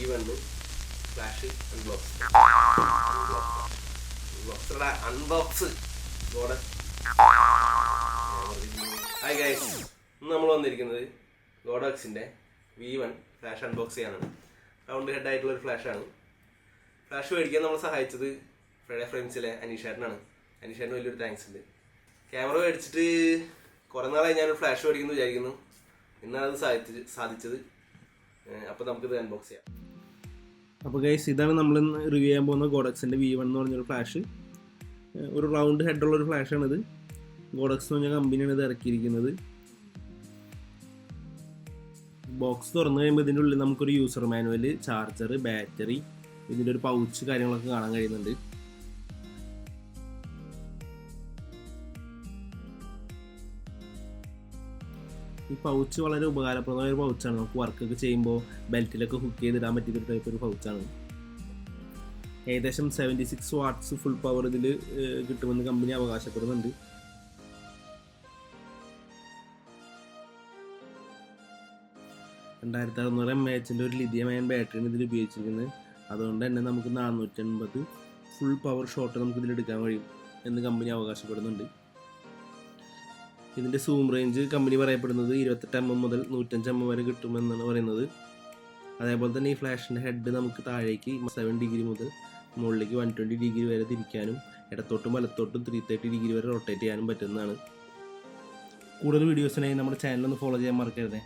V1 flash unbox Godox. Hi guys, ഇന്ന് നമ്മൾ വന്നിരിക്കുന്നത് ഗോഡക്സിൻ്റെ V1 ഫ്ലാഷ് അൺബോക്സ് ചെയ്യാനാണ്. റൗണ്ട് ഹെഡ് ആയിട്ടുള്ളൊരു ഫ്ലാഷാണ്. ഫ്ലാഷ് മേടിക്കാൻ നമ്മൾ സഹായിച്ചത് ഫ്രൈഡേ ഫ്രെയിംസിലെ അനീഷേട്ടനാണ്. അനീഷേട്ടന് വലിയൊരു താങ്ക്സ് ഉണ്ട്. ക്യാമറ മേടിച്ചിട്ട് കുറേ നാളായി ഞാനൊരു ഫ്ലാഷ് മേടിക്കുന്നു വിചാരിക്കുന്നു. ഇന്നാണ് അത് സാധിച്ചത്. അപ്പോൾ നമുക്കിത് അൺബോക്സ് ചെയ്യാം. അപ്പോൾ ഗൈസ്, ഇതാണ് നമ്മൾ റിവ്യൂ ചെയ്യാൻ പോകുന്ന ഗോഡക്സിൻ്റെ V1 എന്ന് പറഞ്ഞൊരു ഫ്ലാഷ്. ഒരു റൗണ്ട് ഹെഡുള്ളൊരു ഫ്ലാഷാണിത്. ഗോഡക്സ് എന്ന് പറഞ്ഞ കമ്പനിയാണ് ഇത് ഇറക്കിയിരിക്കുന്നത്. ബോക്സ് തുറന്നു കഴിയുമ്പോൾ ഇതിൻ്റെ ഉള്ളിൽ നമുക്കൊരു യൂസർ മാനുവൽ, ചാർജർ, ബാറ്ററി, ഇതിൻ്റെ ഒരു പൗച്ച് കാര്യങ്ങളൊക്കെ കാണാൻ കഴിയുന്നുണ്ട്. ഈ പൗച്ച് വളരെ ഉപകാരപ്രദമായ ഒരു പൗച്ചാണ്. നമുക്ക് വർക്കൊക്കെ ചെയ്യുമ്പോൾ ബെൽറ്റിലൊക്കെ ഹുക്ക് ചെയ്തിടാൻ പറ്റിയൊരു ടൈപ്പ് ഒരു പൗച്ചാണ്. ഏകദേശം 76 വാട്ട്സ് ഫുൾ പവർ ഇതിൽ കിട്ടുമെന്ന് കമ്പനി അവകാശപ്പെടുന്നുണ്ട്. $2600 mAh ഒരു ലിഥിയം അയൺ ബാറ്ററിയാണ് ഇതിൽ ഉപയോഗിച്ചിരിക്കുന്നത്. അതുകൊണ്ട് തന്നെ നമുക്ക് 480 ഫുൾ പവർ ഷോട്ട് നമുക്ക് ഇതിലെടുക്കാൻ കഴിയും എന്ന് കമ്പനി അവകാശപ്പെടുന്നുണ്ട്. ഇതിൻ്റെ സൂം റേഞ്ച് കമ്പനി പറയപ്പെടുന്നത് 28 mm മുതൽ 105 mm വരെ കിട്ടുമെന്നാണ് പറയുന്നത്. അതേപോലെ തന്നെ ഈ ഫ്ലാഷിൻ്റെ ഹെഡ് നമുക്ക് താഴേക്ക് 7 ഡിഗ്രി മുതൽ മുകളിലേക്ക് 120 ഡിഗ്രി വരെ തിരിക്കാനും ഇടത്തോട്ടും വലത്തോട്ടും 330 ഡിഗ്രി വരെ റൊട്ടേറ്റ് ചെയ്യാനും പറ്റുന്നതാണ്. കൂടുതൽ വീഡിയോസിനായി നമ്മുടെ ചാനൽ ഒന്ന് ഫോളോ ചെയ്യാൻ മറക്കരുത്.